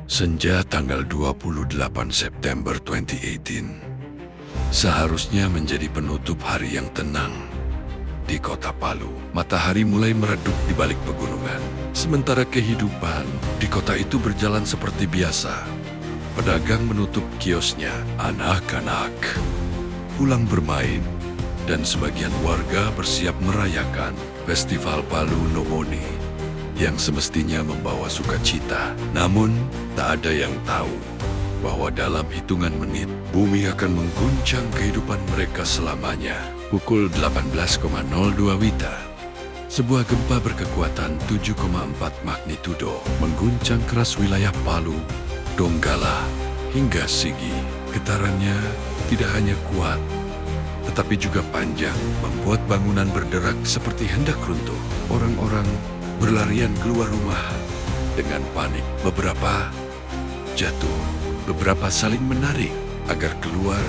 Senja tanggal 28 September 2018 seharusnya menjadi penutup hari yang tenang di kota Palu. Matahari mulai meredup di balik pegunungan, sementara kehidupan di kota itu berjalan seperti biasa. Pedagang menutup kiosnya, anak-anak pulang bermain, dan sebagian warga bersiap merayakan Festival Palu No Moni yang semestinya membawa sukacita. Namun, tak ada yang tahu bahwa dalam hitungan menit, bumi akan mengguncang kehidupan mereka selamanya. Pukul 18.02 WITA, sebuah gempa berkekuatan 7,4 magnitudo mengguncang keras wilayah Palu, Donggala, hingga Sigi. Getarannya tidak hanya kuat, tetapi juga panjang, membuat bangunan berderak seperti hendak runtuh. Orang-orang berlarian keluar rumah dengan panik. Beberapa jatuh, beberapa saling menarik agar keluar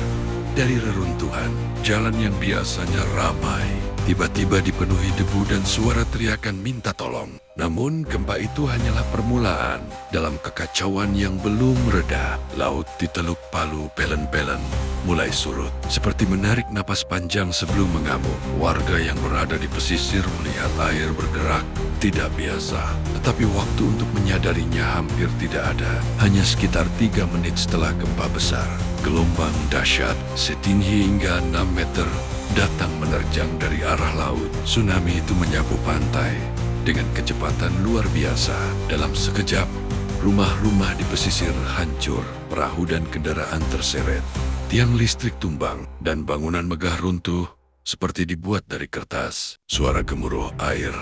dari reruntuhan. Jalan yang biasanya ramai tiba-tiba dipenuhi debu dan suara teriakan minta tolong. Namun gempa itu hanyalah permulaan dalam kekacauan yang belum reda. Laut di Teluk Palu Pelen-Pelen mulai surut, seperti menarik napas panjang sebelum mengamuk. Warga yang berada di pesisir melihat air bergerak tidak biasa, tetapi waktu untuk menyadarinya hampir tidak ada. Hanya sekitar 3 menit setelah gempa besar, gelombang dahsyat setinggi hingga 6 meter datang menerjang dari arah laut. Tsunami itu menyapu pantai dengan kecepatan luar biasa. Dalam sekejap, rumah-rumah di pesisir hancur, perahu dan kendaraan terseret. Tiang listrik tumbang dan bangunan megah runtuh seperti dibuat dari kertas. Suara gemuruh air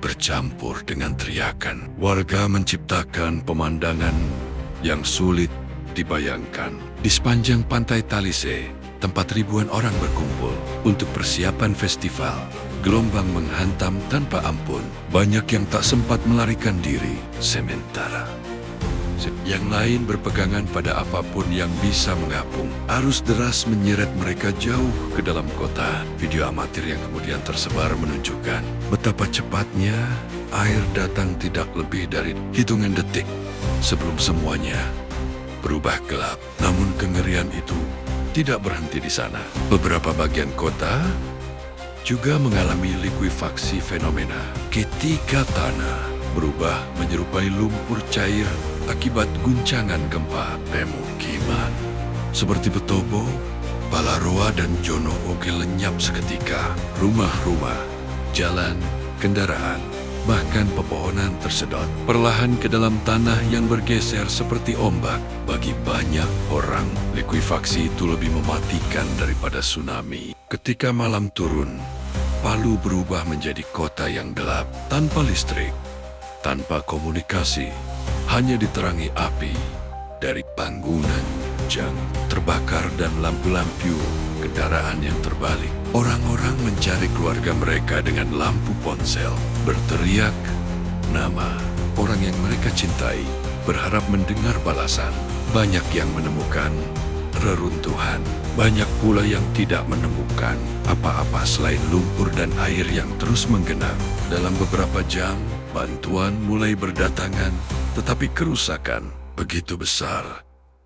bercampur dengan teriakan. Warga menciptakan pemandangan yang sulit dibayangkan. Di sepanjang pantai Talise, tempat ribuan orang berkumpul untuk persiapan festival, gelombang menghantam tanpa ampun. Banyak yang tak sempat melarikan diri, sementara yang lain berpegangan pada apapun yang bisa mengapung. Arus deras menyeret mereka jauh ke dalam kota. Video amatir yang kemudian tersebar menunjukkan betapa cepatnya air datang tidak lebih dari hitungan detik sebelum semuanya berubah gelap. Namun kengerian itu tidak berhenti di sana. Beberapa bagian kota juga mengalami likuifaksi fenomena ketika tanah berubah menyerupai lumpur cair akibat guncangan gempa. Pemukiman seperti Betobo, Balaroa, dan Jono Oge lenyap seketika. Rumah-rumah, jalan, kendaraan, bahkan pepohonan tersedot perlahan ke dalam tanah yang bergeser seperti ombak. Bagi banyak orang, likuifaksi itu lebih mematikan daripada tsunami. Ketika malam turun, Palu berubah menjadi kota yang gelap, tanpa listrik, tanpa komunikasi, hanya diterangi api dari bangunan yang terbakar dan lampu-lampu kendaraan yang terbalik. Orang-orang mencari keluarga mereka dengan lampu ponsel, berteriak nama orang yang mereka cintai, berharap mendengar balasan. Banyak yang menemukan reruntuhan, banyak pula yang tidak menemukan apa-apa selain lumpur dan air yang terus menggenang. Dalam beberapa jam, bantuan mulai berdatangan, tetapi kerusakan begitu besar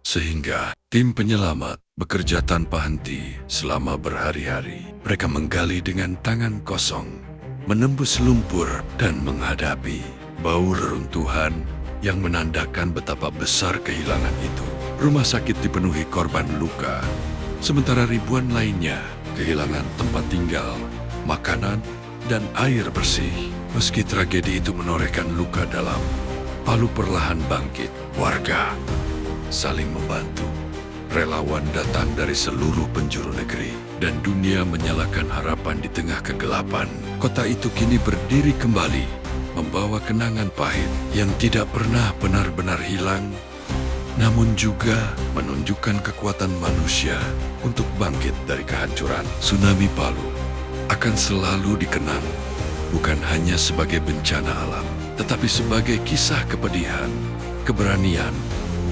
sehingga tim penyelamat bekerja tanpa henti selama berhari-hari. Mereka menggali dengan tangan kosong, menembus lumpur dan menghadapi bau reruntuhan yang menandakan betapa besar kehilangan itu. Rumah sakit dipenuhi korban luka, sementara ribuan lainnya kehilangan tempat tinggal, makanan, dan air bersih. Meski tragedi itu menorehkan luka dalam, Palu perlahan bangkit. Warga saling membantu. Relawan datang dari seluruh penjuru negeri, dan dunia menyalakan harapan di tengah kegelapan. Kota itu kini berdiri kembali, membawa kenangan pahit yang tidak pernah benar-benar hilang, namun juga menunjukkan kekuatan manusia untuk bangkit dari kehancuran. Tsunami Palu akan selalu dikenang bukan hanya sebagai bencana alam, tetapi sebagai kisah kepedihan, keberanian,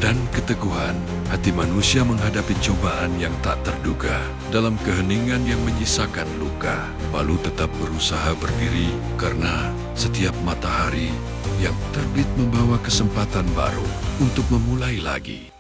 dan keteguhan hati manusia menghadapi cobaan yang tak terduga. Dalam keheningan yang menyisakan luka, Palu tetap berusaha berdiri karena setiap matahari yang terbit membawa kesempatan baru. untuk memulai lagi.